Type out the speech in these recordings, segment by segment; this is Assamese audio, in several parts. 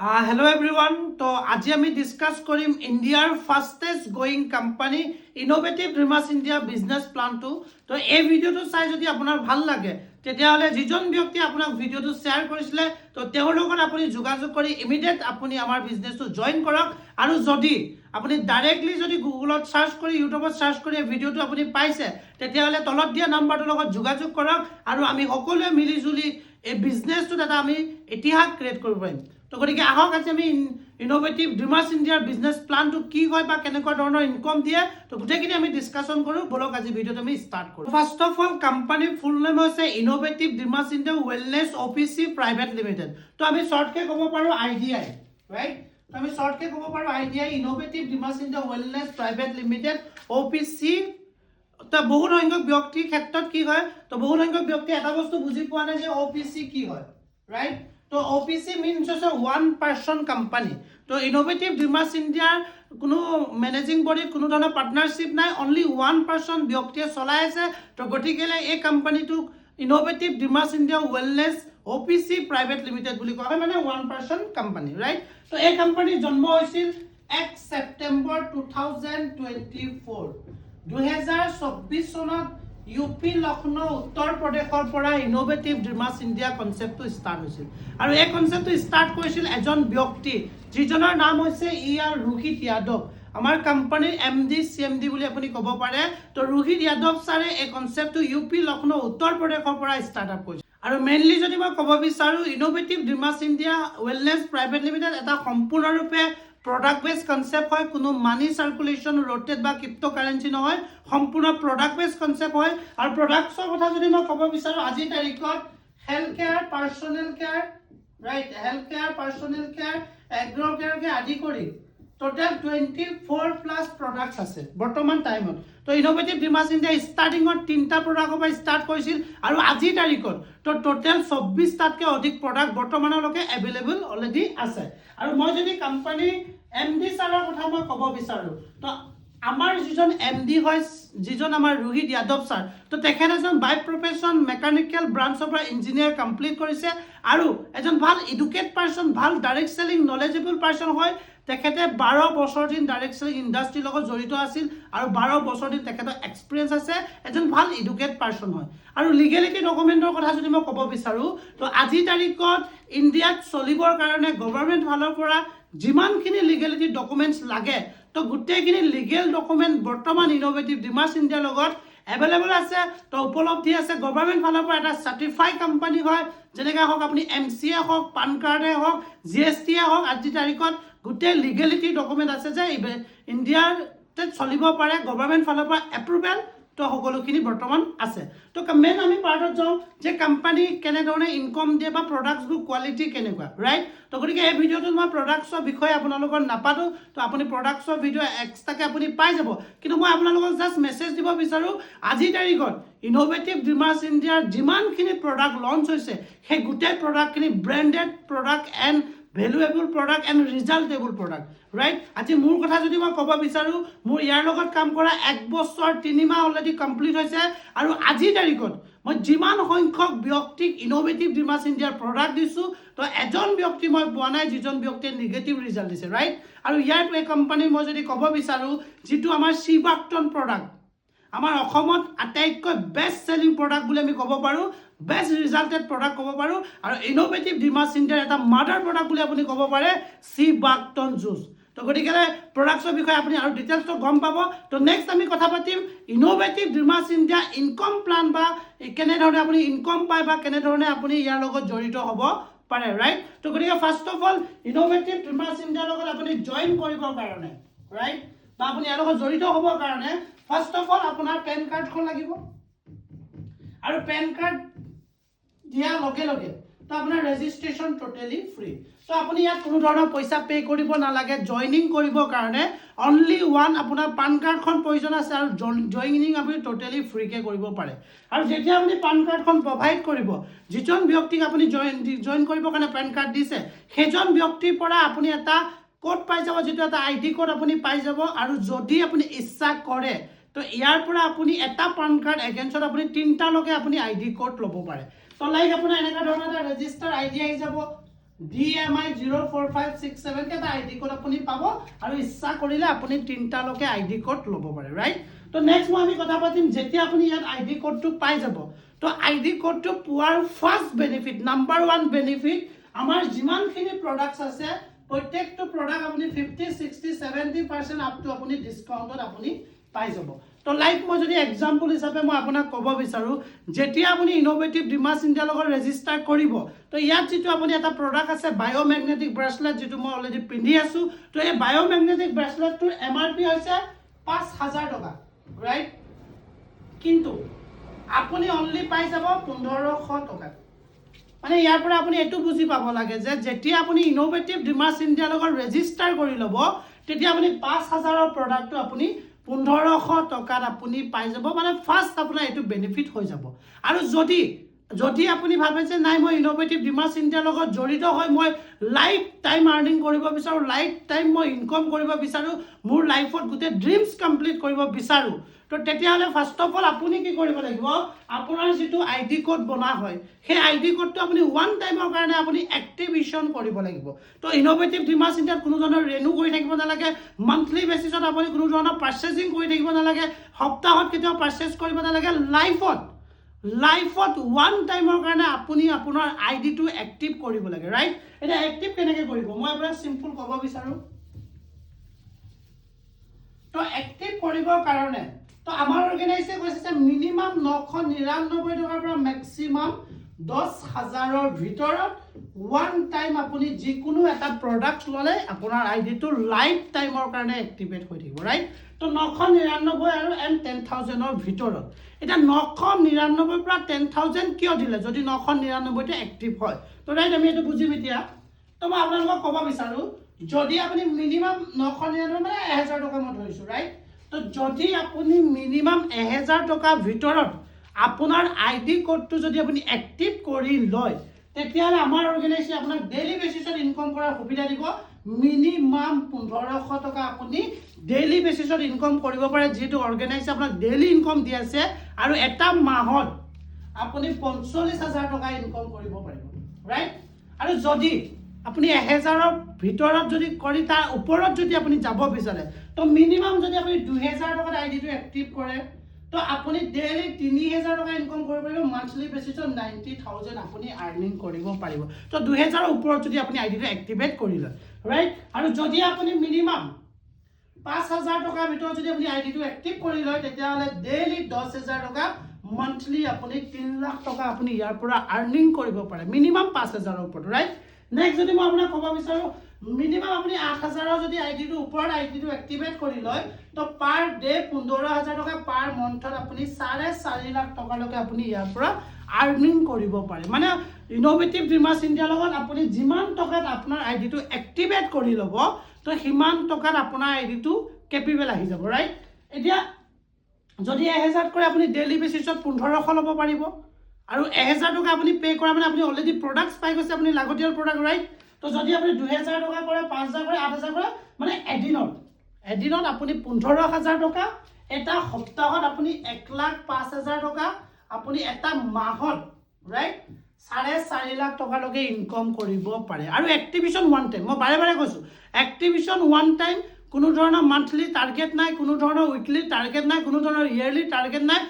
Hello everyone. So, आज हम डिस्कस करें इंडियार fastest going company innovative dreamers India business plan तो ये भिडिओ तो चाই যদি আপোনাৰ ভাল লাগে তেতিয়াহলে যিজন ব্যক্তি আপোনাক ভিডিওটো শেয়াৰ কৰিছিলে তো তেওঁৰ লগত আপুনি যোগাযোগ কৰি ইমিডিয়েট আপুনি আমাৰ বিজনেসটো জয়েন কৰক আৰু যদি আপুনি ডাইৰেক্টলি যদি গুগলত সাৰ্চ কৰি ইউটিউবত সাৰ্চ কৰি এই ভিডিওটো আপুনি পাইছে তেতিয়াহলে তলত দিয়া নাম্বাৰটোৰ লগত যোগাযোগ কৰক আৰু আমি সকলোৱে মিলি জুলি এই বিজনেসটো এটা আমি ইতিহাস ক্ৰিয়েট কৰিব পাৰিম তো গতিকে আহক আজি আমি ইনোভেটিভ ড্ৰিমাৰ্স ইণ্ডিয়াৰ বিজনেস প্লানটো কি হয় বা কেনেকুৱা ধৰণৰ ইনকম দিয়ে তো গোটেইখিনি আমি ডিসকাশন কৰোঁ বলক আজি ভিডিওটো আমি স্টাৰ্ট কৰোঁ ফাৰ্স্ট অফ অল কোম্পানীৰ ফুল নেম হৈছে innovative dreamers India wellness OPC private limited তো আমি শৰ্টকে ক'ব পাৰোঁ আইডিআই ৰাইট তো আমি শৰ্টকে ক'ব পাৰোঁ IDI innovative dreamers India wellness private limited OPC তো বহুত সংখ্যক ব্যক্তিৰ ক্ষেত্ৰত কি হয় তো বহুত সংখ্যক ব্যক্তি এটা বস্তু বুজি পোৱা নাই যে অফিচি কি হয় ৰাইট তো অফিচি মিনস হৈছে ওয়ান পাৰ্সন কোম্পানি তো ইনোভেটিভ ড্ৰিমাৰ্স ইন্ডিয়াৰ কোনো ম্যানেজিং বডি কোনো ধৰণৰ পার্টনারশিপ নাই অনলি ওয়ান পার্সন ব্যক্তিয়ে চলাই আছে তো গতিকেলে এই কোম্পানিটোক innovative dreamers India wellness OPC private limited বুলি কোৱা হয় মানে ওয়ান পাৰ্সন কোম্পানি ৰাইট তো এই কোম্পানিৰ জন্ম হৈছিল 1 সেপ্টেম্বৰ 2024 2024 চনত ইউপি লখনৌ উত্তৰ প্ৰদেশৰ পৰা ইনোভেটিভ ড্ৰিমাৰ্স ইণ্ডিয়া কনসেপ্টটো ষ্টাৰ্ট হৈছিল আৰু এই কনসেপ্টটো ষ্টাৰ্ট কৰিছিল এজন ব্যক্তি যিজনৰ নাম হৈছে ৰোহিত যাদৱ আমাৰ কোম্পানীৰ এমডি সিএমডি বুলি আপুনি ক'ব পাৰে তো ৰোহিত যাদৱ ছাৰে এই কনসেপ্টটো ইউপি লখনৌ উত্তৰ প্ৰদেশৰ পৰা ষ্টাৰ্ট আপ কৰিছিল আৰু মেইনলি যদি মই ক'ব বিচাৰো innovative dreamers India wellness private limited এটা সম্পূৰ্ণৰূপে product based concept হয় কোনো মানি সাৰ্কুলেশন ৰোটেট বা ক্ৰিপ্টোকাৰেন্সি নহয় সম্পূৰ্ণ product based concept হয় আৰ প্ৰোডাক্টসৰ কথা যদি মই ক'ব বিচাৰো আজি তাৰিখত health care personal care right health care personal care agro care কে আদি কৰি টোটাল 24 প্লাস প্ৰোডাক্টস আছে বৰ্তমান টাইমত তো ইনোভেটিভ ড্ৰিমাৰ্স ইণ্ডিয়া ষ্টাৰ্টিঙত তিনটা প্ৰডাক্টৰ পৰা ষ্টাৰ্ট কৰিছিল আৰু আজি তাৰিখত তো টোটাল 24 টাতকৈ অধিক প্ৰডাক্ট বৰ্তমানলৈকে এভেইলেবল অলৰেডি আছে আৰু মই যদি কোম্পানী এমডি ছাৰৰ কথা মই ক'ব বিচাৰো তো আমাৰ যিজন এমডি হয় যিজন আমাৰ ৰোহিত যাদৱ ছাৰ তো তেখেত এজন বাই প্ৰফেশ্যন মেকানিকেল ব্ৰাঞ্চৰ পৰা ইঞ্জিনিয়াৰ কমপ্লিট কৰিছে আৰু এজন ভাল এডুকেট পাৰ্চন ভাল ডাইৰেক্ট সেলিং নলেজেবল পাৰ্চন হয় তেখেতে 12 বছৰ দিন ডাইৰেক্ট সেলিং ইণ্ডাষ্ট্ৰীৰ লগত জড়িত আছিল আৰু 12 বছৰ দিন তেখেতৰ এক্সপিৰিয়েন্স আছে এজন ভাল এডুকেট পাৰ্চন হয় আৰু লিগেলিটি ডকুমেন্টৰ কথা যদি মই ক'ব বিচাৰো তো আজি তাৰিখত ইণ্ডিয়াত চলিবৰ কাৰণে গভৰ্ণমেণ্ট ফালৰ পৰা যিমানখিনি লিগেলিটি ডকুমেন্টস লাগে তো গোটেইখিনি লিগেল ডকুমেন্ট বৰ্তমান ইনোভেটিভ ড্ৰিমাৰ্স ইণ্ডিয়াৰ লগত এভেইলেবল আছে তো উপলব্ধি আছে গভৰ্ণমেণ্ট ফালৰ পৰা এটা সাৰ্টিফাই কোম্পানী হয় যেনেকৈ হওক আপুনি এমচিএ হওক পান কাৰ্ডে হওক জিএছটিয়ে হওক আজি তাৰিখত গোটেই লিগেলিটি ডকুমেন্ট আছে যে ইণ্ডিয়াৰ চলিব পাৰে গভৰ্ণমেণ্ট ফালৰ পৰা এপ্ৰুভেল তো সকলোখিনি বৰ্তমান আছে তো মেইন আমি পাৰ্টত যাওঁ যে কোম্পানী কেনেধৰণে ইনকম দিয়ে বা প্ৰডাক্টছবোৰ কোৱালিটি কেনেকুৱা ৰাইট তো গতিকে এই ভিডিঅ'টোত মই প্ৰডাক্টছৰ বিষয়ে আপোনালোকৰ নাপাতো তো আপুনি প্ৰডাক্টছৰ ভিডিঅ' এক্সট্ৰাকৈ আপুনি পাই যাব কিন্তু মই আপোনালোকক জাষ্ট মেছেজ দিব বিচাৰোঁ আজি তাৰিখত ইনোভেটিভ ড্ৰিমাৰ্স ইণ্ডিয়াৰ যিমানখিনি প্ৰডাক্ট লঞ্চ হৈছে সেই গোটেই প্ৰডাক্টখিনি branded product and valuable product and resultable product right আজি মোৰ কথা যদি মই ক'ব বিচাৰোঁ মোৰ ইয়াৰ লগত কাম কৰা 1 বছৰ 3 মাহ অলৰেডি কমপ্লিট হৈছে আৰু আজি তাৰিখত মই যিমান সংখ্যক ব্যক্তিক ইনোভেটিভ ড্ৰিমাৰ্স ইণ্ডিয়াৰ প্ৰডাক্ট দিছোঁ তো এজন ব্যক্তি মই পোৱা নাই যিজন ব্যক্তিয়ে নিগেটিভ ৰিজাল্ট দিছে ৰাইট আৰু ইয়াৰ এই কোম্পানী মই যদি ক'ব বিচাৰোঁ যিটো আমাৰ চিবাক্টন প্ৰডাক্ট আমাৰ অসমত আটাইতকৈ বেষ্ট সেলিং প্ৰডাক্ট বুলি আমি ক'ব পাৰোঁ বেষ্ট ৰিজাল্টেড প্ৰডাক্ট ক'ব পাৰোঁ আৰু ইনোভেটিভ ড্ৰিমাৰ্স ইণ্ডিয়াৰ এটা মাদাৰ প্ৰডাক্ট বুলি আপুনি ক'ব পাৰে চিবাক্টন জুচ তো গতিকে প্ৰডাক্টছৰ বিষয়ে আপুনি আৰু ডিটেইলছটো গম পাব তো নেক্সট আমি কথা পাতিম innovative dreamers India income plan বা কেনেধৰণে আপুনি ইনকম পায় বা কেনেধৰণে আপুনি ইয়াৰ লগত জড়িত হ'ব পাৰে ৰাইট তো গতিকে ফাৰ্ষ্ট অফ অল ইনোভেটিভ ড্ৰিমাৰ্স ইণ্ডিয়াৰ লগত আপুনি জইন কৰিবৰ কাৰণে ৰাইট বা আপুনি ইয়াৰ লগত জড়িত হ'বৰ কাৰণে ফাৰ্ষ্ট অফ অল আপোনাৰ পেন কাৰ্ডখন লাগিব আৰু পেন কাৰ্ড দিয়াৰ লগে লগে তো আপোনাৰ ৰেজিষ্ট্ৰেশ্যন টোটেলি ফ্ৰী তো আপুনি ইয়াত কোনো ধৰণৰ পইচা পে কৰিব নালাগে জইনিং কৰিবৰ কাৰণে অনলি ওৱান আপোনাৰ পান কাৰ্ডখন প্ৰয়োজন আছে আৰু জইনিং আপুনি টোটেলি ফ্ৰীকৈ কৰিব পাৰে আৰু যেতিয়া আপুনি পান কাৰ্ডখন প্ৰভাইড কৰিব যিজন ব্যক্তিক আপুনি জইন কৰিবৰ কাৰণে পেন কাৰ্ড দিছে সেইজন ব্যক্তিৰ পৰা আপুনি এটা কোড পাই যাব যেটো এটা আইডি কোড আপুনি পাই যাব আৰু যদি আপুনি ইচ্ছা কৰে তো ইয়াৰ পৰা আপুনি এটা পান কাৰ্ড এগেইনষ্টত আপুনি 3টা লগে আপুনি আইডি কোড ল'ব পাৰে তো লাইক আপোনাৰ এনেকা ধৰণৰ এটা ৰেজিষ্টাৰ আইডি আহি যাব DMI 04567 কে এটা আইডি কোড আপুনি পাব আৰু ইচ্ছা কৰিলে আপুনি 3টা লকে আইডি কোড ল'ব পাৰে ৰাইট তো নেক্সট মই আমি কথা পাতিম যেতিয়া আপুনি ইয়াত আইডি কোডটো পাই যাব তো আইডি কোডটো পোৱাৰ ফাৰ্স্ট বেনিফিট নাম্বাৰ 1 বেনিফিট আমাৰ যিমানখিনি প্ৰডাক্টছ আছে প্ৰত্যেকটো প্ৰডাক্ট আপুনি 50 60 70% আপ টু আপুনি ডিসকাউন্টত আপুনি পাই যাব তো লাইক মই যদি এক্সাম্পল হিচাপে মই আপোনাক ক'ব বিচাৰো যেতিয়া আপুনি ইনোভেটিভ ডিমাছ ইণ্ডিয়া লগত ৰেজিষ্টাৰ কৰিব তো ইয়াত যেটো আপুনি এটা প্ৰডাক্ট আছে বায়োমেগনেটিক ব্ৰেসলেট যেটো মই অলৰেডি পিন্ধি আছো তো এই বায়োমেগনেটিক ব্ৰেসলেটটোৰ এমআৰপি হৈছে 5000 টকা ৰাইট কিন্তু আপুনি অনলি পাই যাব 1500 টকা মানে ইয়াৰ পৰা আপুনি এটো বুজি পাব লাগে যে যেতিয়া আপুনি ইনোভেটিভ ডিমাছ ইণ্ডিয়া লগত ৰেজিষ্টাৰ কৰি ল'ব তেতিয়া আপুনি 5000 ৰ প্ৰডাক্টটো আপুনি 1500 টকাত আপুনি পাই যাব মানে ফাৰ্স্ট আপোনাৰ এটো বেনিফিট হৈ যাব আৰু যদি আপুনি ভাবে যে নাই মই ইনোভেটিভ ডিমাছ ইণ্ডিয়া লগত জড়িত হৈ মই লাইফ টাইম আৰ্নিং কৰিব বিচাৰো লাইফ টাইম মই ইনকাম কৰিব বিচাৰো মোৰ লাইফত গুটে ড্ৰিমছ কমপ্লিট কৰিব বিচাৰো তো তেতিয়াহলে ফাৰ্স্ট অফ অল আপুনি কি কৰিব লাগিব আপোনাৰ যেটো আইডি কোড বনা হয় সেই আইডি কোডটো আপুনি ওয়ান টাইমৰ কাৰণে আপুনি এক্টিভেশন কৰিব লাগিব তো ইনোভেটিভ ডিমাছ ইণ্ডিয়াত কোনো ধৰণৰ ৰেনু কৰি থাকিব নালাগে মান্থলি বেসিছত আপুনি কোনো ধৰণৰ পাৰচেজিং কৰি থাকিব নালাগে সপ্তাহত কেতিয়াও পাৰচেজ কৰিব নালাগে লাইফত ওয়ান টাইমৰ কাৰণে আপুনি আপোনাৰ আইডিটো এক্টিভ কৰিব লাগে ৰাইট এটা এক্টিভ কেনেকৈ কৰিব মই আপোনাক সিম্পল ক'ব বিচাৰো তো এক্টিভ কৰিবৰ কাৰণে তো আমাৰ অৰ্গানাইজে কৈছে মিনিমাম 999 টকাৰ পৰা ম্যাক্সিমাম 10000 ৰ ভিতৰত ওয়ান টাইম আপুনি যিকোনো এটা প্ৰডাক্ট ললে আপোনাৰ আইডিটো লাইফ টাইমৰ কাৰণে এক্টিভেট হৈ থাকিব ৰাইট তো 999 আৰু 10000 ৰ ভিতৰত এটা 999 পৰা 10000 কিয় দিলে যদি 999 টো এক্টিভ হয় তো ৰাইট আমি এটো বুজি এতিয়া তো মই আপোনালোকক ক'ব বিচাৰো যদি আপুনি মিনিমাম 999 মানে 1000 টকা মই ধৰিছো ৰাইট তো যদি আপুনি মিনিমাম 1000 টকা ভিতৰত আপোনাৰ আইডি কোডটো যদি আপুনি এক্টিভ কৰি লয় তেতিয়ালে আমাৰ অৰ্গানাইজে আপোনাক ডেইলি বেসিছত ইনকাম কৰাৰ সুবিধা দিব মিনিমাম 1500 টকা আপুনি ডেইলি বেসিছত ইনকাম কৰিব পাৰে যেটো অৰ্গানাইজে আপোনাক ডেইলি ইনকাম দি আছে আৰু এটা মাহত আপুনি 45000 টকা ইনকাম কৰিব পাৰিব ৰাইট আৰু যদি আপুনি 1000 ৰ ভিতৰত যদি কৰি তাৰ ওপৰত যদি আপুনি যাব বিচাৰে তো মিনিমাম যদি আপুনি 2000 টকা আইডিটো এক্টিভ কৰে তো আপুনি ডেইলি 3000 টকা ইনকাম কৰিব পাৰিব মান্থলি বেসিছত 90000 আপুনি আৰ্নিং কৰিব পাৰিব তো 2000 ৰ ওপৰত যদি আপুনি আইডিটো এক্টিভেট কৰি লয় ৰাইট আৰু যদি আপুনি মিনিমাম 5000 টকা ভিতৰত যদি আপুনি আইডিটো এক্টিভ কৰি লয় তেতিয়াহলে ডেইলি 10000 টকা মান্থলি আপুনি 3 লাখ টকা আপুনি ইয়াৰ পৰা আৰ্নিং কৰিব পাৰে মিনিমাম 5000 ৰ ওপৰত ৰাইট নেক্সট যদি মই আপোনাক ক'ব বিচাৰো মিনিমাম আপুনি 8000 ৰ যদি আইডিটো ওপৰত আইডিটো এক্টিভেট কৰি লয় তো পাৰ ডে 15000 টকা পাৰ মন্থত আপুনি 4.5 লাখ টকা লৈকে আপুনি ইয়াৰ পৰা আৰ্নিং কৰিব পাৰে মানে ইনোভেটিভ ডিমাছ ইণ্ডিয়া লগত আপুনি যিমান টকাত আপোনাৰ আইডিটো এক্টিভেট কৰি ল'ব তো হিমান টকাত আপোনাৰ আইডিটো কেপিবল আহি যাব ৰাইট এতিয়া যদি 1000 কৰে আপুনি ডেইলি বেসিছত 1500 ল'ব পাৰিব আৰু 1000 টকা আপুনি পে কৰা মানে আপুনি অলৰেডি প্ৰডাক্টছ পাই গৈছে আপুনি লাগতিয়াল প্ৰডাক্ট ৰাইট তো যদি আপুনি 2000 টকা কৰে 5000 কৰে 8000 কৰে মানে এদিনত আপুনি 15000 টকা এটা সপ্তাহত আপুনি 1,05,000 টকা আপুনি এটা মাহত ৰাইট 4.5 লাখ টকা লৈকে ইনকাম কৰিব পাৰে আৰু এক্টিভেশন ওয়ান টাইম মই বাৰে কৈছো এক্টিভেশন ওয়ান টাইম কোনো ধৰণৰ মান্থলি টাৰ্গেট নাই কোনো ধৰণৰ উইকলি টাৰ্গেট নাই কোনো ধৰণৰ ইয়াৰলি টাৰ্গেট নাই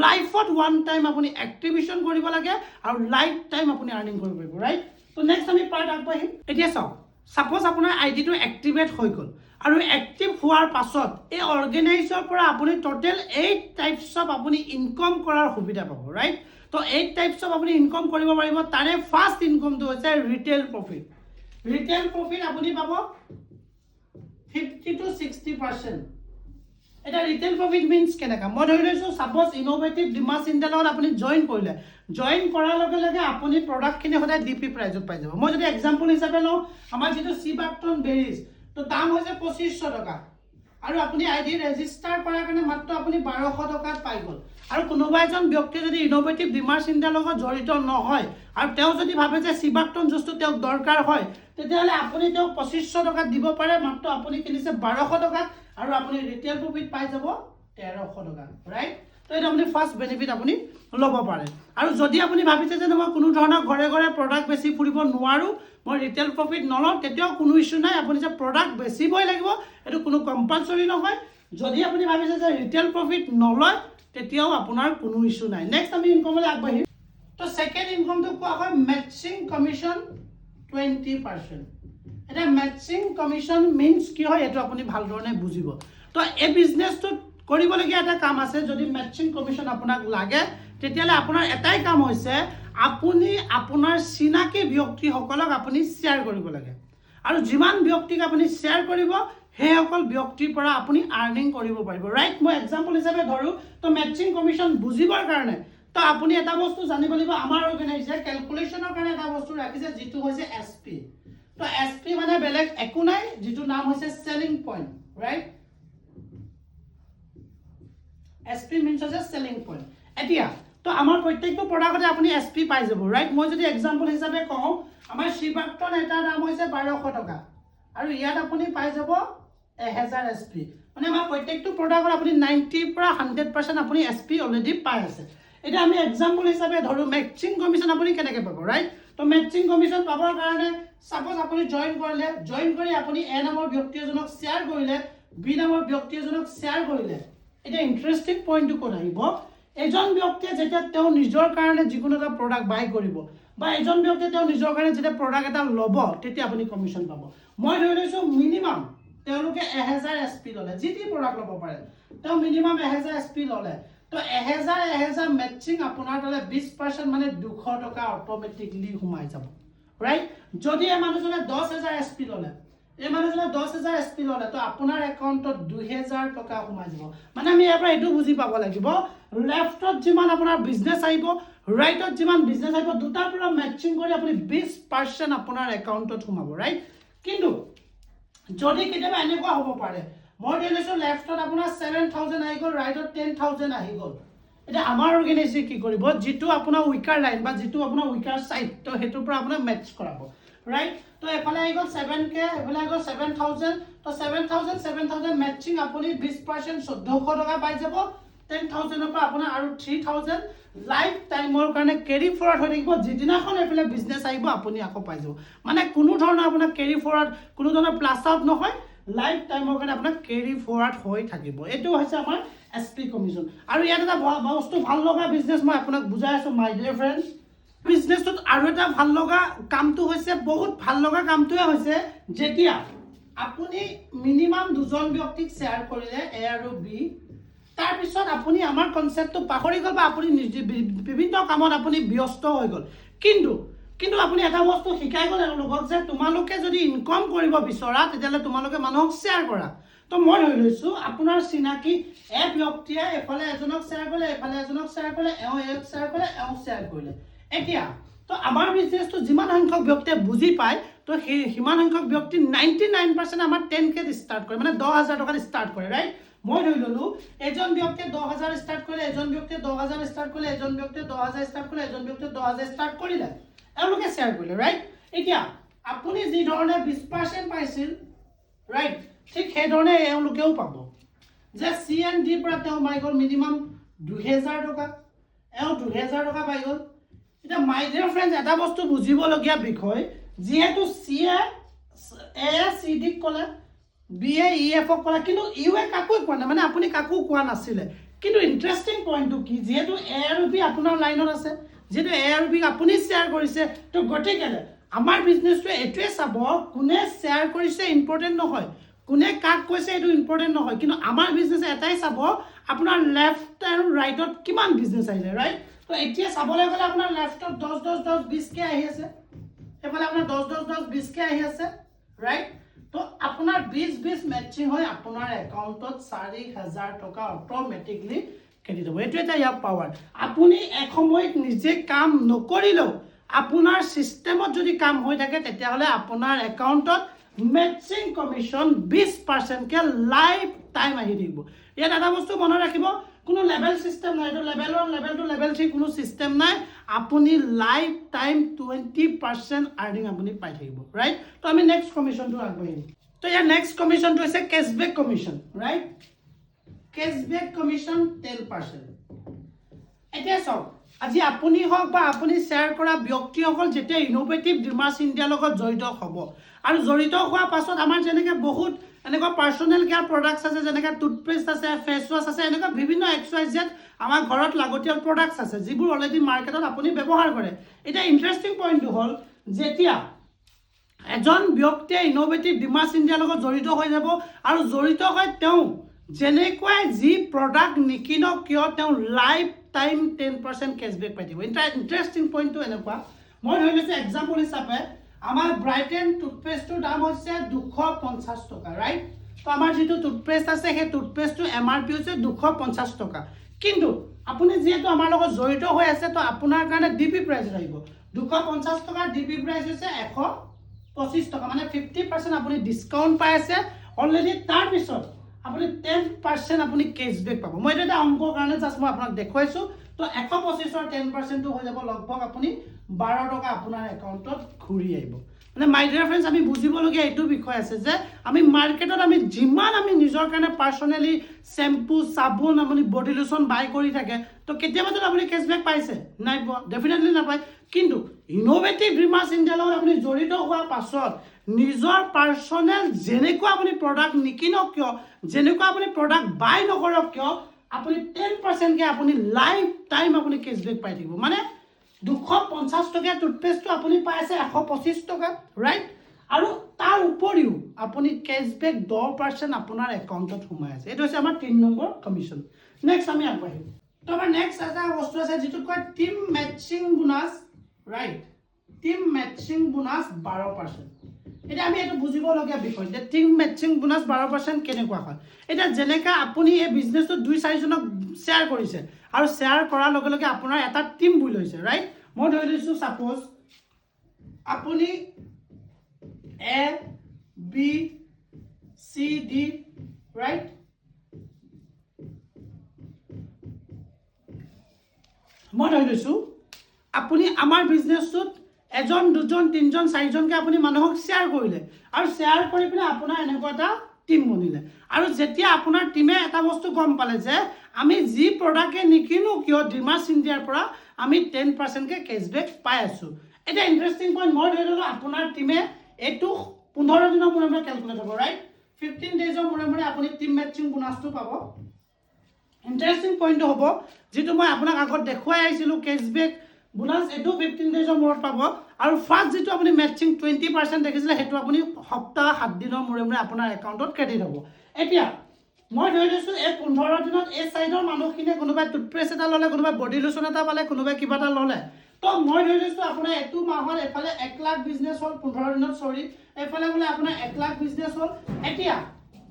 লাইফত ওয়ান টাইম আপুনি এক্টিভেশন কৰিব লাগে আৰু লাইফ টাইম আপুনি আৰ্নিং কৰিব পাৰিব ৰাইট তো নেক্সট আমি পাৰ্ট আগবাঢ়িম এতিয়া চাওক সাপোজ আপোনাৰ আইডিটো এক্টিভেট হৈ গল আৰু এক্টিভ হোৱাৰ পাছত এই অৰ্গানাইজৰ পৰা আপুনি টোটাল 8 টাইপছ অফ আপুনি ইনকাম কৰাৰ সুবিধা পাব ৰাইট তো 8 টাইপছ অফ আপুনি ইনকাম কৰিব পাৰিব তাৰে ফাৰ্স্ট ইনকামটো হৈছে ৰিটেল প্ৰফিট আপুনি পাব 50 to 60% এটা ৰিটেল প্ৰফিট মিন্স কেনেকা মই ধৰি লৈছো সাপোজ ইনোভেটিভ ডিমাছ ইণ্ডিয়া লগত আপুনি জয়েন কৰিলে জয়েন কৰাৰ লগে লগে আপুনি প্ৰডাক্টখিনি সদায় ডিপি প্ৰাইজত পাই যাব মই যদি এক্সাম্পল হিচাপে লওঁ আমাৰ যেটো সিবাৰ্টন বেৰিজ তো দাম হৈছে 2500 টকা আৰু আপুনি আইডি ৰেজিষ্টাৰ কৰাৰ কাৰণে মাত্ৰ আপুনি 1200 টকাত পাই গল আৰু কোনোবা এজন ব্যক্তি যদি ইনোভেটিভ ডিমাছ ইণ্ডিয়া লগত জড়িত নহয় আৰু তেওঁ যদি ভাবে যে সিবাৰ্টন জুসটো তেওঁক দৰকাৰ হয় তেতিয়াহলে আপুনি তেওঁক 2500 টকা দিব পাৰে মাত্ৰ আপুনি কিনিছে 1200 টকা আৰু আপুনি ৰিটেল প্ৰফিট পাই যাব 1300 টকা ৰাইট তো তো এটা আপুনি ফাৰ্ষ্ট বেনিফিট আপুনি ল'ব পাৰে আৰু যদি আপুনি ভাবিছে যে মই কোনো ধৰণৰ ঘৰে ঘৰে প্ৰডাক্ট বেছি ফুৰিব নোৱাৰোঁ মই ৰিটেল প্ৰফিট নলওঁ তেতিয়াও কোনো ইছ্যু নাই আপুনি যে প্ৰডাক্ট বেচিবই লাগিব এইটো কোনো কম্পালচৰি নহয় যদি আপুনি ভাবিছে যে ৰিটেল প্ৰফিট নলয় তেতিয়াও আপোনাৰ কোনো ইছ্যু নাই নেক্সট আমি ইনকমলৈ আগবাঢ়িম তো সেকেন্ড ইনকমটো কোৱা হয় মেচিং কমিশ্যন 20%. এটা মেচিং কমিশ্যন মিন্স কি হয় এটো আপুনি ভাল ধৰণে বুজিব তো এই বিজনেছটো কৰিবলগীয়া এটা কাম আছে যদি মেচিং কমিশ্যন আপোনাক লাগে তেতিয়ালে আপোনাৰ এটাই কাম হৈছে আপুনি আপোনাৰ চিনাকি ব্যক্তিসকলক আপুনি শ্বেয়াৰ কৰিব লাগে আৰু যিমান ব্যক্তিক আপুনি শ্বেয়াৰ কৰিব সেইসকল ব্যক্তিৰ পৰা আপুনি আৰ্নিং কৰিব পাৰিব ৰাইট মই এক্সাম্পল হিচাপে ধৰো তো মেচিং কমিশ্যন বুজিবৰ কাৰণে তো আপুনি এটা বস্তু জানিব লাগিব আমাৰ অৰ্গেনাইজে ক্যালকুলেশনৰ কাৰণে এটা বস্তু ৰাখিছে যেটো হৈছে এসপি তো এসপি মানে বেলেগ একো নাই যেটো নাম হৈছে selling point right SP means হৈছে সেলিং পইণ্ট এতিয়া তো আমাৰ প্ৰত্যেকটো প্ৰডাক্টতে আপুনি এসপি পাই যাব ৰাইট মই যদি এক্সাম্পল হিচাপে কওঁ আমাৰ শিবাক্টন এটা দাম হৈছে 1200 টকা আৰু ইয়াত আপুনি পাই যাব 1000 এসপি মানে আমাৰ প্ৰত্যেকটো প্ৰডাক্টত আপুনি 90 পৰা 100% আপুনি এসপি অলৰেডি পাই আছে এটা আমি এক্সাম্পল হিচাপে ধৰো মেচিং কমিশ্যন আপুনি কেনেকৈ পাব ৰাইট তো মেচিং কমিশ্যন পাবৰ কাৰণে সাপোজ আপুনি জয়েন কৰি আপুনি এ নামৰ ব্যক্তি এজনক শ্বেয়াৰ কৰিলে বি নামৰ ব্যক্তি এজনক শ্বেয়াৰ কৰিলে এটা ইন্টাৰেষ্টিং পইণ্টটো কোন আহিব এজন ব্যক্তিয়ে যেতিয়া তেওঁ নিজৰ কাৰণে যিকোনো এটা প্ৰডাক্ট বাই কৰিব বা এজন ব্যক্তিয়ে তেওঁ নিজৰ কাৰণে যেতিয়া প্ৰডাক্ট এটা ল'ব তেতিয়া আপুনি কমিশ্যন পাব মই ধৰি লৈছো মিনিমাম তেওঁলোকে 1000 এসপি ললে যিটি প্ৰডাক্ট ল'ব পাৰে তেওঁ মিনিমাম 1000 এসপি ললে তো 1000 মেচিং আপোনাৰ তালে 20% মানে 200 টকা অটোমেটিকলি ঘুমাই যাব ৰাইট যদি এই মানুহজনে 10000 এসপি ললে এই মানুহজনে 10000 এসপি ললে তো আপোনাৰ একাউণ্টত 2000 টকা ঘুমাই যাব মানে আমি ইয়াৰ পৰা এটো বুজি পাব লাগিব লেফটত যিমান আপোনাৰ বিজনেস আহিব ৰাইটত যিমান বিজনেস আহিব দুটাৰ পৰা মেচিং কৰি আপুনি 20% আপোনাৰ একাউণ্টত ঘুমাব ৰাইট কিন্তু যদি কেতিয়াবা এনেকুৱা হ'ব পাৰে মই দিলেছো লেফটত আপোনাৰ 7000 আহি গল ৰাইটত 10000 আহি গল এটা আমাৰ অৰ্গেনাইজে কি কৰিব যেটো আপোনাৰ উইকাৰ লাইন বা যেটো আপোনাৰ উইকাৰ সাইড তো হেতুৰ পৰা আপোনাৰ মেচ কৰাব ৰাইট তো এফালে আহি গল 7k এফালে আহি গল 7000 তো 7000 মেচিং আপুনি 20% 1400 টকা পাই যাব 10000 পৰা আপোনাৰ আৰু 3000 লাইফ টাইমৰ কাৰণে কেৰি ফৰৱাৰ্ড হৈ থাকিব যেদিনাখন এফালে বিজনেস আহিব আপুনি আকৌ পাই যাব মানে কোনো ধৰণৰ আপোনাৰ কেৰি ফৰৱাৰ্ড কোনো ধৰণৰ প্লাস আউট নহয় লাইফ টাইমৰ কাৰণে আপোনাৰ কেৰি ফৰৱাৰ্ড হৈ থাকিব এটো হৈছে আমাৰ এসপি কমিশ্যন আৰু ইয়াত এটা বস্তু ভাল লগা বিজনেস মই আপোনাক বুজাই আছো মাই ডিয়াৰ ফ্ৰেন্ডছ বিজনেসত আৰু এটা ভাল লগা কামটো হৈছে বহুত ভাল লগা কামটোৱে হৈছে যেতিয়া আপুনি মিনিমাম দুজন ব্যক্তিক শ্বেয়াৰ কৰিলে এ আৰু বি তাৰ পিছত আপুনি আমাৰ কনসেপ্টটো পাহৰি গল বা আপুনি বিভিন্ন কামত আপুনি ব্যস্ত হৈ গল কিন্তু আপুনি এটা বস্তু শিকাই গল লগক যে তোমালোকে যদি ইনকাম কৰিব বিচৰা তেতিয়ালে তোমালোকে মানুহক শ্বেয়াৰ কৰা তো মই ধৰি লৈছো আপোনাৰ চিনাকি এ ব্যক্তিয়ে এফালে এজনক শ্বেয়াৰ কৰিলে এফালে এজনক শ্বেয়াৰ কৰিলে এও এক শ্বেয়াৰ কৰিলে এও শ্বেয়াৰ কৰিলে এতিয়া তো আমাৰ বিজনেসটো যিমান সংখ্যক ব্যক্তিয়ে বুজি পায় তো সেই হিমান সংখ্যক ব্যক্তি 99% আমাৰ 10k ষ্টাৰ্ট কৰে মানে 10000 টকা ষ্টাৰ্ট কৰে ৰাইট মই ধৰি ললো এজন ব্যক্তিয়ে 10000 ষ্টাৰ্ট কৰিলে এজন ব্যক্তিয়ে 10000 ষ্টাৰ্ট কৰিলে এজন ব্যক্তিয়ে 10000 ষ্টাৰ্ট কৰিলে এজন ব্যক্তিয়ে 10000 ষ্টাৰ্ট কৰিলে এওঁলোকে শ্বেয়াৰ কৰিলে ৰাইট এতিয়া আপুনি যি ধৰণে 20% পাইছিল ৰাইট ঠিক সেই ধৰণে এওঁলোকেও পাব যে CND পৰা তেওঁ পাই গল মিনিমাম 2000 টকা এও 2000 টকা পাই গল এটা মাই ডিয়াৰ ফ্ৰেন্ডছ এটা বস্তু বুজিবলগীয়া বিষয় যেহেতু CD কলে BAEF কলে কিন্তু ইউএ কাকো কোৱা নাই মানে আপুনি কাকো কোৱা নাছিলে কিন্তু ইন্টাৰেষ্টিং পইণ্টটো কি যেহেতু এ আৰু বি আপোনাৰ লাইনত আছে যেহেতু এ আৰু বি আপুনি শ্বেয়াৰ কৰিছে তো গতিকেলে আমাৰ বিজনেসটো এটোৱে চাব কোনে শ্বেয়াৰ কৰিছে ইম্পৰ্টেন্ট নহয় কোনে কাক কৈছে এটো ইম্পৰ্টেন্ট নহয় কিন্তু আমাৰ বিজনেস এটাই চাব আপোনাৰ লেফট আৰু ৰাইটত কিমান বিজনেস আহিলে ৰাইট তো এতিয়া চাবলৈ গলে আপোনাৰ লেফটত 10 20k আহি আছে এফালে আপোনাৰ 10 20k আহি আছে ৰাইট তো আপোনাৰ 20 মেচিং হয় আপোনাৰ একাউণ্টত 4000 টকা অটোমেটিকলি কেটি দিব এটো এটা ইয়াৰ পাৱাৰ আপুনি এক সময়ত নিজে কাম নকৰিলেও আপোনাৰ সিস্টেমত যদি কাম হৈ থাকে তেতিয়াহলে আপোনাৰ একাউণ্টত মেচিং কমিশ্যন 20% কে লাইফ টাইম আহি দিব ইয়াত এটা বস্তু মনত ৰাখিব কোনো লেভেল সিস্টেম নাই এটো লেভেল 1 লেভেল 2 লেভেল 3 কোনো সিস্টেম নাই আপুনি লাইফ টাইম 20% আৰ্নিং আপুনি পাই থাকিব ৰাইট তো আমি নেক্সট কমিশ্যনটো আগবাঢ়িম তো ইয়াৰ নেক্সট কমিশ্যনটো হৈছে কেশবেক কমিশ্যন ৰাইট কেশবেক কমিশ্যন 10% এতিয়া চাওক আজি আপুনি হওক বা আপুনি শ্বেয়াৰ কৰা ব্যক্তিসকল যেতিয়া ইনোভেটিভ ড্ৰিমাৰ্ছ ইণ্ডিয়াৰ লগত জড়িত হ'ব আৰু জড়িত হোৱাৰ পাছত আমাৰ যেনেকৈ বহুত এনেকুৱা পাৰ্চনেল কেয়াৰ প্ৰডাক্টছ আছে, যেনেকৈ টুথপেষ্ট আছে, ফেচ ৱাছ আছে, এনেকুৱা বিভিন্ন XYZ আমাৰ ঘৰত লাগতিয়াল প্ৰডাক্টছ আছে যিবোৰ অলৰেডি মাৰ্কেটত আপুনি ব্যৱহাৰ কৰে। এতিয়া ইণ্টাৰেষ্টিং পইণ্টটো হ'ল যেতিয়া এজন ব্যক্তিয়ে ইনোভেটিভ ড্ৰিমাৰ্ছ ইণ্ডিয়াৰ লগত জড়িত হৈ যাব আৰু জড়িত হৈ তেওঁ যেনেকুৱাই যি প্ৰডাক্ট নিকিনক কিয় তেওঁ লাইফ টাইম 10% কেছবেক পাই থাকিব। ইণ্টাৰেষ্টিং পইণ্টটো এনেকুৱা, মই ধৰি লৈছোঁ এক্সাম্পল হিচাপে আমাৰ ব্ৰাইটেন টুথপেষ্টটোৰ দাম হৈছে 250 টকা, ৰাইট? তো আমাৰ যিটো টুথপেষ্ট আছে সেই টুথপেষ্টটোৰ MRP হৈছে 250 টকা। কিন্তু আপুনি যিহেতু আমাৰ লগত জড়িত হৈ আছে তো আপোনাৰ কাৰণে DP প্ৰাইচ আহিব 250 টকাৰ DP প্ৰাইচ হৈছে 125 টকা, মানে 50% আপুনি ডিছকাউণ্ট পাই আছে অলৰেডি। তাৰপিছত আপুনি 10% আপুনি কেছবেক পাব। মই এইটো এটা অংকৰ কাৰণে জাষ্ট মই আপোনাক দেখুৱাইছোঁ। তো 125ৰ 10%টো হৈ যাব লগভগ আপুনি 12 টকা আপোনাৰ একাউণ্টত ঘূৰি আহিব। মানে মাই ডিয়াৰ ফ্ৰেণ্ডছ, আমি বুজিবলগীয়া এইটো বিষয় আছে যে আমি মাৰ্কেটত আমি যিমান আমি নিজৰ কাৰণে পাৰ্চনেলি শ্বেম্পু, চাবোন, আপুনি বডি লোচন বাই কৰি থাকে তো কেতিয়াবাতো আপুনি কেছবেক পাইছে? নাই পোৱা, ডেফিনেটলি নাপায়। কিন্তু ইনোভেটিভ ড্ৰিমাৰ্ছ ইণ্ডিয়াৰ লগত আপুনি জড়িত হোৱাৰ পাছত নিজৰ পাৰ্চনেল যেনেকুৱা আপুনি প্ৰডাক্ট নিকিনক কিয়, যেনেকুৱা আপুনি প্ৰডাক্ট বাই নকৰক কিয়, আপুনি 10%কে আপুনি লাইফ টাইম আপুনি কেছবেক পাই থাকিব। মানে 250 টকীয়া টুথপেষ্টটো আপুনি পাই আছে 125 টকাত, ৰাইট? আৰু তাৰ উপৰিও আপুনি কেছবেক 10% আপোনাৰ একাউণ্টত সোমাই আছে। এইটো হৈছে আমাৰ 3 নম্বৰ কমিশ্যন। নেক্সট আমি আগবাঢ়িম। তো আমাৰ নেক্সট এটা বস্তু আছে যিটো কয় team matching bonus, right? Team matching bonus 12%। এতিয়া আমি এইটো বুজিবলগীয়া বিষয় যে টিম মেটচিং বোনাছ 12% কেনেকুৱা হয়। এতিয়া যেনেকৈ আপুনি এই বিজনেছটো 2-4জনক শ্বেয়াৰ কৰিছে আৰু শ্বেয়াৰ কৰাৰ লগে লগে আপোনাৰ এটা টিম বুলি লৈছে, ৰাইট? মই ধৰি লৈছোঁ ছাপ'জ আপুনি A, B, C, D, right? মই ধৰি লৈছোঁ আপুনি আমাৰ বিজনেছটোত 1, 2, 3, 4জনকৈ আপুনি মানুহক শ্বেয়াৰ কৰিলে আৰু শ্বেয়াৰ কৰি পিনে আপোনাৰ এনেকুৱা এটা টিম বনিলে। আৰু যেতিয়া আপোনাৰ টিমে এটা বস্তু গম পালে যে আমি যি প্ৰডাক্টে নিকিনো কিয় ড্ৰিমাৰ্ছ ইণ্ডিয়াৰ পৰা আমি 10%কে কেছবেক পাই আছোঁ। এতিয়া ইণ্টাৰেষ্টিং পইণ্ট, মই ধৰি ললোঁ আপোনাৰ টিমে এইটো 15 দিনৰ মূৰে মূৰে কেলকুলেট হ'ব, ৰাইট? 15 ডেইজৰ মূৰে মূৰে আপুনি টিম মেটচিং বোনাছটো পাব। ইণ্টাৰেষ্টিং পইণ্টটো হ'ব যিটো মই আপোনাক আগত দেখুৱাই আহিছিলোঁ কেছবেক বোনাছ, এইটো 15 ডেইজৰ মূৰত পাব। আৰু ফাৰ্ষ্ট যিটো আপুনি মেটচিং 20% দেখিছিলে সেইটো আপুনি সপ্তাহ 7 দিনৰ মূৰে মূৰে আপোনাৰ একাউণ্টত ক্ৰেডিট হ'ব। এতিয়া মই ধৰি লৈছোঁ এই 15 দিনত এই চাইডৰ মানুহখিনিয়ে কোনোবাই টুথপেষ্ট এটা ল'লে, কোনোবাই বডি লোচন এটা পালে, কোনোবাই কিবা এটা ল'লে। তো মই ধৰি লৈছোঁ আপোনাৰ এইটো মাহত এফালে 1 লাখ বিজনেছ হ'ল 15 দিনত, এইফালে বোলে আপোনাৰ 1 লাখ বিজনেছ হ'ল। এতিয়া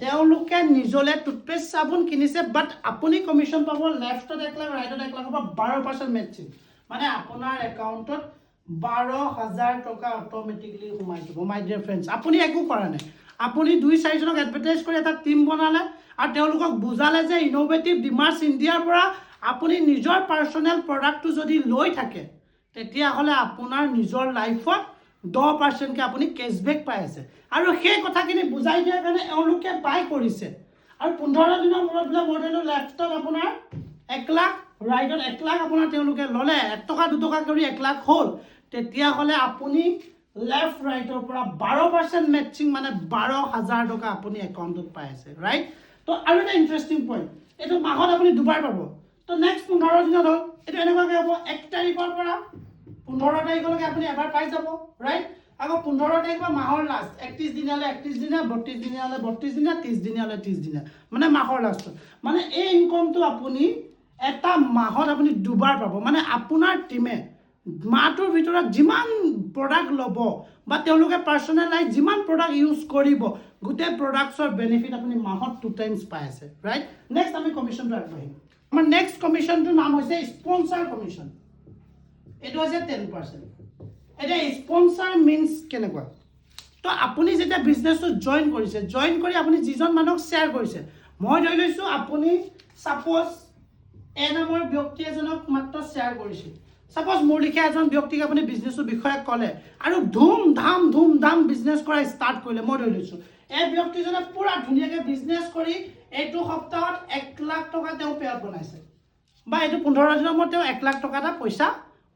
তেওঁলোকে নিজলে টুথপেষ্ট চাবোন কিনিছে, বাট আপুনি কমিশ্যন পাব লেফ্টত 1 লাখ, ৰাইটত 1 লাখ হ'ব, 12% মেটচিং। মানে আপোনাৰ একাউণ্টত 12,000 টকা অট'মেটিকলি সোমাই যাব। মাই ডিয়াৰ ফ্ৰেণ্ডছ, আপুনি একো কৰা নাই। আপুনি 2-4জনক এডভাৰটাইজ কৰি এটা টিম বনালে আৰু তেওঁলোকক বুজালে যে ইনোভেটিভ ড্ৰিমাৰ্ছ ইণ্ডিয়াৰ পৰা আপুনি নিজৰ পাৰ্চনেল প্ৰডাক্টটো যদি লৈ থাকে তেতিয়াহ'লে আপোনাৰ নিজৰ লাইফত 10%কে আপুনি কেছবেক পাই আছে। আৰু সেই কথাখিনি বুজাই দিয়াৰ কাৰণে এওঁলোকে বাই কৰিছে। আৰু 15 দিনৰ মূৰত বোলে মই ধৰিলোঁ লেফ্টত আপোনাৰ 1 লাখ, ৰাইটত 1 লাখ আপোনাৰ তেওঁলোকে ল'লে, 1 টকা 2 টকা কৰি 1 লাখ হ'ল। তেতিয়াহ'লে আপুনি লেফ্ট ৰাইটৰ পৰা 12% মেটচিং, মানে 12,000 টকা আপুনি একাউণ্টত পাই আছে, ৰাইট? তো আৰু এটা ইণ্টাৰেষ্টিং পইণ্ট, এইটো মাহত আপুনি 2বাৰ পাব। তো নেক্সট 15 দিনত হ'ল এইটো এনেকুৱাকৈ হ'ব 1 তাৰিখৰ পৰা 15 তাৰিখলৈকে আপুনি এবাৰ পাই যাব, ৰাইট? আকৌ 15 তাৰিখ বা মাহৰ লাষ্ট 31 দিনীয়া হ'লে 31 দিনীয়া, 32 দিনীয়া হ'লে 32 দিনীয়া, 30 দিনীয়া হ'লে 30 দিনীয়া, মানে মাহৰ লাষ্টত। মানে এই ইনকমটো আপুনি এটা মাহত আপুনি 2বাৰ পাব। মানে আপোনাৰ টিমে মাহটোৰ ভিতৰত যিমান প্ৰডাক্ট ল'ব বা তেওঁলোকে পাৰ্চনেলাইজ যিমান প্ৰডাক্ট ইউজ কৰিব গোটেই প্ৰডাক্টছৰ বেনিফিট আপুনি মাহত 2 টাইমছ পাই আছে, ৰাইট? নেক্সট আমি কমিশ্যনটো আগবাঢ়িম। আমাৰ নেক্সট কমিশ্যনটোৰ নাম হৈছে স্পনচাৰ কমিশ্যন। এইটো হৈছে 10%। এতিয়া স্পনচাৰ মিনছ কেনেকুৱা? তো আপুনি যেতিয়া বিজনেছটো জইন কৰিছে, জইন কৰি আপুনি যিজন মানুহক শ্বেয়াৰ কৰিছে, মই ধৰি লৈছোঁ আপুনি ছাপ'জ এ নামৰ ব্যক্তি এজনক মাত্ৰ শ্বেয়াৰ কৰিছিল। ছাপ'জ মোৰ লিখীয়া এজন ব্যক্তিক আপুনি বিজনেছৰ বিষয়ে ক'লে আৰু ধুম ধাম বিজনেছ কৰা ষ্টাৰ্ট কৰিলে। মই ধৰি লৈছোঁ এই ব্যক্তিজনে পূৰা ধুনীয়াকৈ বিজনেছ কৰি এইটো সপ্তাহত 1 লাখ টকা তেওঁ পে'আউট বনাইছে। বা এইটো 15 দিনৰ মূৰত তেওঁ 1 লাখ টকা এটা পইচা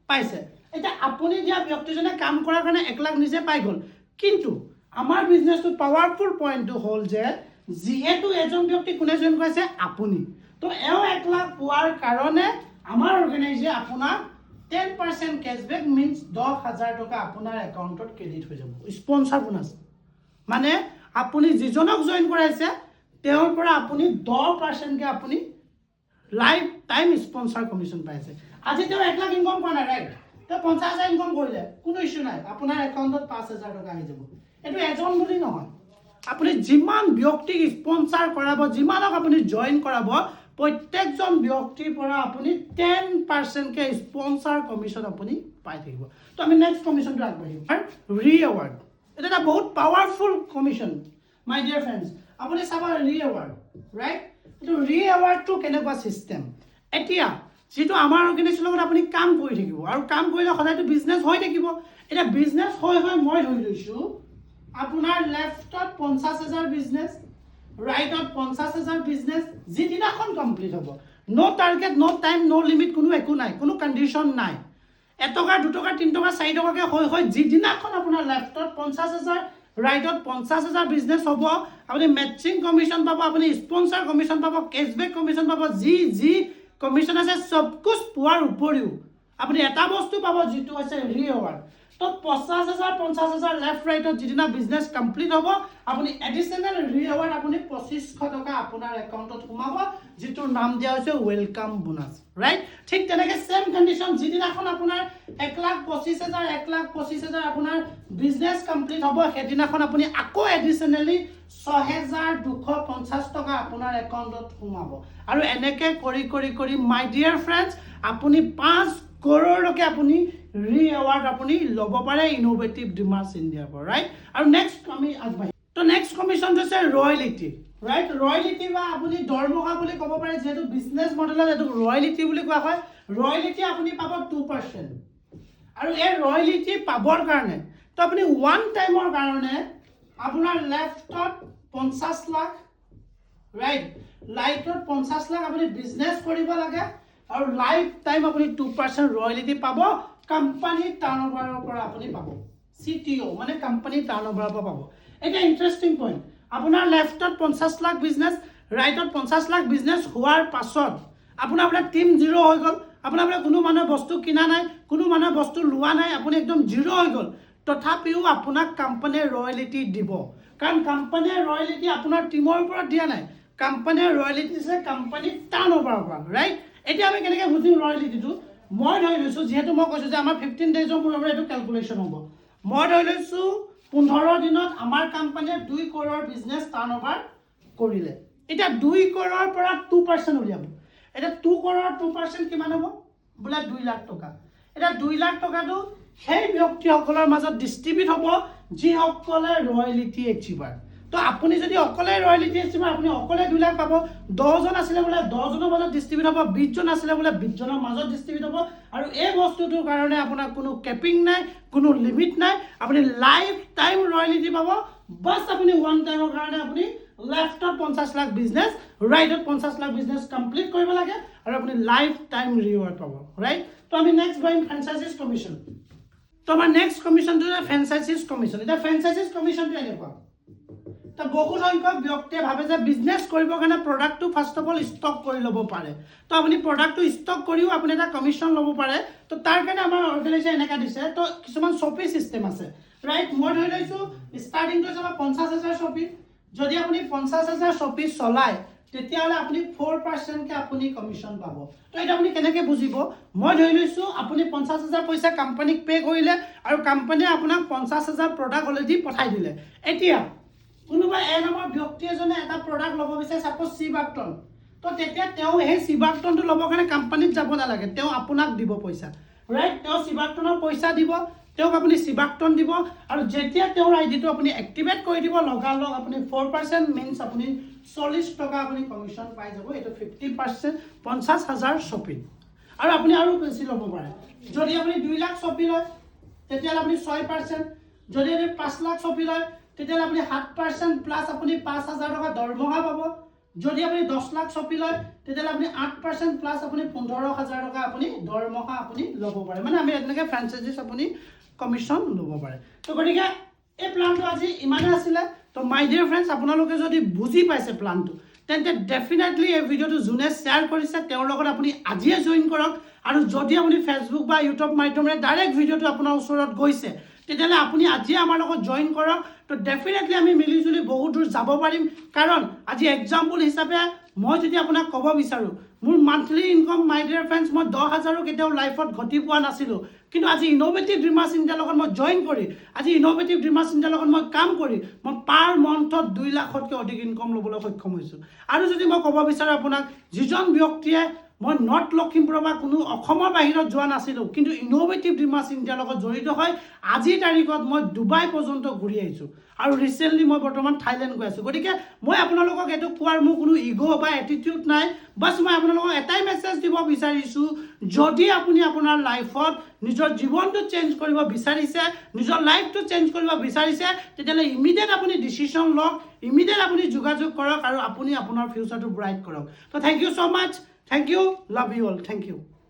পাইছে। এতিয়া আপুনি দিয়া ব্যক্তিজনে কাম কৰাৰ কাৰণে 1 লাখ নিজে পাই গ'ল। কিন্তু আমাৰ বিজনেছটো পাৱাৰফুল পইণ্টটো হ'ল যে যিহেতু এজন ব্যক্তি কোনে জইন কৰিছে আপুনি, তো এওঁ 1 লাখ পোৱাৰ কাৰণে আমাৰ অৰ্গেনাইজে আপোনাক 10% কেছবেক মিনছ 10,000 টকা আপোনাৰ একাউণ্টত ক্ৰেডিট হৈ যাব। স্পনচাৰ বোনাছ মানে আপুনি যিজনক জইন কৰাইছে তেওঁৰ পৰা আপুনি 10%কে আপুনি লাইফ টাইম স্পনচাৰ কমিশ্যন পাইছে। আজি তেওঁ 1 লাখ ইনকাম কৰা নাই, ৰাইট? তেওঁ 50,000 ইনকাম কৰিলে, কোনো ইছ্যু নাই, আপোনাৰ একাউণ্টত 5,000 টকা আহি যাব। এইটো এজন বুলি নহয়, আপুনি যিমান ব্যক্তিক স্পনচাৰ কৰাব, যিমানক আপুনি জইন কৰাব, প্ৰত্যেকজন ব্যক্তিৰ পৰা আপুনি 10%কে স্পনচাৰ কমিশ্যন আপুনি পাই থাকিব। তো আমি নেক্সট কমিশ্যনটো আগবাঢ়িম। ৰি-এৱাৰ্ড, এটা এটা বহুত পাৱাৰফুল কমিশ্যন মাই ডিয়াৰ ফ্ৰেণ্ডছ। আপুনি চাব ৰি-এৱাৰ্ড, ৰাইট? এইটো ৰি-এৱাৰ্ডটো কেনেকুৱা ছিষ্টেম? এতিয়া যিটো আমাৰ অৰ্গেনাইজেশ্যনৰ লগত আপুনি কাম কৰি থাকিব আৰু কাম কৰিলে সদায়তো বিজনেছ হৈ থাকিব। এতিয়া বিজনেছ হৈ মই ধৰি লৈছোঁ আপোনাৰ লেফ্টত 50,000 বিজনেছ, ৰাইটত 50,000 বিজনেছ, যিদিনাখন কমপ্লিট হ'ব, ন' টাৰ্গেট, ন' টাইম, ন' লিমিট, কোনো একো নাই, কোনো কণ্ডিশ্যন নাই। 1 টকা 2 টকা 3 টকা 4 টকাকৈ হৈ যিদিনাখন আপোনাৰ লেফ্টত 50,000, ৰাইটত 50,000 বিজনেছ হ'ব, আপুনি মেটচিং কমিশ্যন পাব, আপুনি স্পনচাৰ কমিশ্যন পাব, কেছবেক কমিশ্যন পাব, যি কমিশ্যন আছে চবকুছ পোৱাৰ উপৰিও আপুনি এটা বস্তু পাব যিটো হৈছে ৰি-এৱাৰ্ড। তো 50,000 50,000 লেফ্ট ৰাইটত যিদিনা বিজনেছ কমপ্লিট হ'ব, আপুনি এডিশ্যনেল ৰি-এৱাৰ্ড আপুনি 2,500 টকা আপোনাৰ একাউণ্টত সোমাব, যিটোৰ নাম দিয়া হৈছে ৱেলকাম বোনাছ, ৰাইট? ঠিক তেনেকৈ ছেম কণ্ডিশ্যন, যিদিনাখন আপোনাৰ 1,25,000 1,25,000 আপোনাৰ বিজনেছ কমপ্লিট হ'ব, সেইদিনাখন আপুনি আকৌ এডিশ্যনেলি 6,250 টকা আপোনাৰ একাউণ্টত সোমাব। আৰু এনেকৈ কৰি মাই ডিয়াৰ ফ্ৰেণ্ডছ, আপুনি 5 কৰৰলৈকে আপুনি ৰি-এৱাৰ্ড আপুনি ল'ব পাৰে ইনোভেটিভ ডিমাৰ্চ ইণ্ডিয়াৰ পৰা, ৰাইট? আৰু নেক্সট আমি আগবাঢ়িম। তো নেক্সট কমিশ্যনটো হৈছে ৰয়েলিটি, ৰাইট? ৰয়েলিটি বা আপুনি দৰমহা বুলি ক'ব পাৰে, যিহেতু বিজনেছ মডেলত এইটো ৰয়েলিটি বুলি কোৱা হয়। ৰয়েলিটি আপুনি পাব 2%। আৰু এই ৰয়েলিটি পাবৰ কাৰণে তো আপুনি ওৱান টাইমৰ কাৰণে আপোনাৰ লেফ্টত 50 লাখ, ৰাইট? ৰাইটত 50 লাখ আপুনি বিজনেছ কৰিব লাগে, আৰু লাইফ টাইম আপুনি 2% ৰয়েলিটি পাব। কোম্পানী টাৰ্ণঅভাৰৰ পৰা আপুনি পাব, CTO মানে কোম্পানী টাৰ্ণঅভাৰৰ পৰা পাব। এটা ইণ্টাৰেষ্টিং পইণ্ট, আপোনাৰ লেফ্টত 50 লাখ বিজনেছ, ৰাইটত 50 লাখ বিজনেছ হোৱাৰ পাছত আপোনাৰ টিম জিৰ' হৈ গ'ল, আপোনাৰ কোনো মানুহে বস্তু কিনা নাই, কোনো মানুহে বস্তু লোৱা নাই, আপুনি একদম জিৰ' হৈ গ'ল। তথাপিও আপোনাক কোম্পানীয়ে ৰয়েলিটি দিব, কাৰণ কোম্পানীয়ে ৰয়েলিটি আপোনাৰ টিমৰ ওপৰত দিয়া নাই, কোম্পানীয়ে ৰয়েলিটি দিছে কোম্পানী টাৰ্ণঅভাৰৰ পৰা, ৰাইট? এতিয়া আমি কেনেকৈ বুজিম ৰয়েলিটিটো? মই ধৰি লৈছোঁ, যিহেতু মই কৈছোঁ যে আমাৰ 15 ডেইজৰ মূৰে মূৰে এইটো কেলকুলেশ্যন হ'ব। মই ধৰি লৈছোঁ 15 দিনত আমাৰ কোম্পানীয়ে 2 কৰৰৰ বিজনেছ টাৰ্ণঅভাৰ কৰিলে। এতিয়া 2 কৰৰৰ পৰা 2% উলিয়াব। এতিয়া 2 কৰৰৰ 2% কিমান হ'ব? বোলে 2 লাখ টকা। এতিয়া 2 লাখ টকাটো সেই ব্যক্তিসকলৰ মাজত ডিষ্ট্ৰিবিউট হ'ব যিসকলে ৰয়েলিটি এচিভাৰ। তো আপুনি যদি অকলে ৰয়েলিটি এচিভাৰ, আপুনি অকলে 2 লাখ পাব। 10জন আছিলে বোলে 10জনৰ মাজত ডিষ্ট্ৰিবিউট হ'ব, 20জন আছিলে বোলে 20জনৰ মাজত ডিষ্ট্ৰিবিউট হ'ব। আৰু এই বস্তুটোৰ কাৰণে আপোনাৰ কোনো কেপিং নাই, কোনো লিমিট নাই, আপুনি লাইফ টাইম ৰয়েলিটি পাব। বাছ আপুনি ওৱান টাইমৰ কাৰণে আপুনি লেফ্টত 50 লাখ বিজনেছ, ৰাইটত 50 লাখ বিজনেছ কমপ্লিট কৰিব লাগে, আৰু আপুনি লাইফ টাইম ৰিৱাৰ্ড পাব, ৰাইট? তো আমি নেক্সট পাৰিম ফ্ৰেঞ্চাইজিছ কমিশ্যন। তো আমাৰ নেক্সট কমিশ্যনটো হৈছে ফ্ৰেঞ্চাইজিছ কমিশ্যন। এতিয়া ফ্ৰেঞ্চাইজিছ কমিশ্যনটো এনেকুৱা, তো বহুত সংখ্যক ব্যক্তিয়ে ভাবে যে বিজনেছ কৰিবৰ কাৰণে প্ৰডাক্টটো ফাৰ্ষ্ট অফ অল ষ্টক কৰি ল'ব পাৰে। তো আপুনি প্ৰডাক্টটো ষ্টক কৰিও আপুনি এটা কমিশ্যন ল'ব পাৰে। তো তাৰ কাৰণে আমাৰ অৰ্গেনাইজেশ্যন এনেকৈ দিছে, তো কিছুমান শ্বপি ছিষ্টেম আছে, ৰাইট? মই ধৰি লৈছোঁ ষ্টাৰ্টিংটো হৈছে আমাৰ 50,000 শ্বপি। যদি আপুনি 50,000 শ্বপি চলায়, তেতিয়াহ'লে আপুনি 4%কে আপুনি কমিশ্যন পাব। তো এটা আপুনি কেনেকৈ বুজিব? মই ধৰি লৈছোঁ আপুনি 50,000 পইচা কোম্পানীক পে' কৰিলে, আৰু কোম্পানীয়ে আপোনাক 50,000 প্ৰডাক্ট অলৰেডি পঠাই দিলে। এতিয়া কোনোবা নামৰ ব্যক্তি এজনে এটা প্ৰডাক্ট ল'ব বিচাৰে, ছাপ'জ চিবাক্টন। তো তেতিয়া তেওঁ সেই চিবাক্টনটো ল'বৰ কাৰণে কোম্পানীত যাব নালাগে, তেওঁ আপোনাক দিব পইচা, ৰাইট? তেওঁ চিবাক্টনৰ পইচা দিব, তেওঁক আপুনি চিবাক্টন দিব, আৰু যেতিয়া তেওঁৰ আইডিটো আপুনি এক্টিভেট কৰি দিব, লগালগ আপুনি 4% মিনছ আপুনি 40 টকা আপুনি কমিশ্যন পাই যাব। এইটো 50%, 50,000 শ্বপিং। আৰু আপুনি আৰু বেছি ল'ব পাৰে। যদি আপুনি 2 লাখ শ্বপি লয়, তেতিয়াহ'লে আপুনি 6%। যদি আপুনি 5 লাখ শ্বপি লয়, তেতিয়াহ'লে আপুনি 7% প্লাছ আপুনি 5,000 টকা দৰমহা পাব। যদি আপুনি 10 লাখ ছপি লয় তেতিয়াহ'লে আপুনি 8% প্লাছ আপুনি 15,000 টকা আপুনি দৰমহা আপুনি ল'ব পাৰে মানে আমি এনেকৈ ফ্ৰেঞ্চাইজিছ আপুনি কমিশ্যন ল'ব পাৰে তো গতিকে এই প্লানটো আজি ইমানে আছিলে তো মাই ডিয়াৰ ফ্ৰেণ্ডছ আপোনালোকে যদি বুজি পাইছে প্লানটো তেন্তে ডেফিনেটলি এই ভিডিঅ'টো যোনে শ্বেয়াৰ কৰিছে তেওঁৰ লগত আপুনি আজিয়ে জইন কৰক আৰু যদি আপুনি ফেচবুক বা ইউটিউব মাধ্যমেৰে ডাইৰেক্ট ভিডিঅ'টো আপোনাৰ ওচৰত গৈছে তেতিয়াহ'লে আপুনি আজিয়ে আমাৰ লগত জইন কৰক তো ডেফিনেটলি আমি মিলিজুলি বহুত দূৰ যাব পাৰিম কাৰণ আজি এক্সাম্পল হিচাপে মই যদি আপোনাক ক'ব বিচাৰোঁ মোৰ মান্থলি ইনকম মাই ডিয়াৰ ফ্ৰেণ্ডছ মই 10,000 কেতিয়াও লাইফত ঘটি পোৱা নাছিলোঁ কিন্তু আজি ইনোভেটিভ ড্ৰিমাৰ্ছ ইণ্ডিয়াৰ লগত মই জইন কৰি আজি ইনোভেটিভ ড্ৰিমাৰ্ছ ইণ্ডিয়াৰ লগত মই কাম কৰি মই পাৰ মন্থত 2 লাখতকৈ অধিক ইনকম ল'বলৈ সক্ষম হৈছোঁ আৰু যদি মই ক'ব বিচাৰোঁ আপোনাক যিজন ব্যক্তিয়ে মই নৰ্থ লখিমপুৰৰ বা কোনো অসমৰ বাহিৰত যোৱা নাছিলোঁ কিন্তু ইনোভেটিভ ড্ৰিমাৰ্ছ ইণ্ডিয়াৰ লগত জড়িত হৈ আজিৰ তাৰিখত মই ডুবাই পৰ্যন্ত ঘূৰি আহিছোঁ আৰু ৰিচেণ্টলি মই বৰ্তমান থাইলেণ্ড গৈ আছোঁ গতিকে মই আপোনালোকক এইটো কোৱাৰ মোৰ কোনো ইগ' বা এটিটিউড নাই বাছ মই আপোনালোকক এটাই মেছেজ দিব বিচাৰিছোঁ যদি আপুনি আপোনাৰ লাইফত নিজৰ জীৱনটো চেঞ্জ কৰিব বিচাৰিছে নিজৰ লাইফটো চেঞ্জ কৰিব বিচাৰিছে তেতিয়াহ'লে ইমিডিয়েট আপুনি ডিচিশ্যন লওক ইমিডিয়েট আপুনি যোগাযোগ কৰক আৰু আপুনি আপোনাৰ ফিউচাৰটো ব্ৰাইট কৰক তো thank you so' much Thank you. Love you all. Thank you.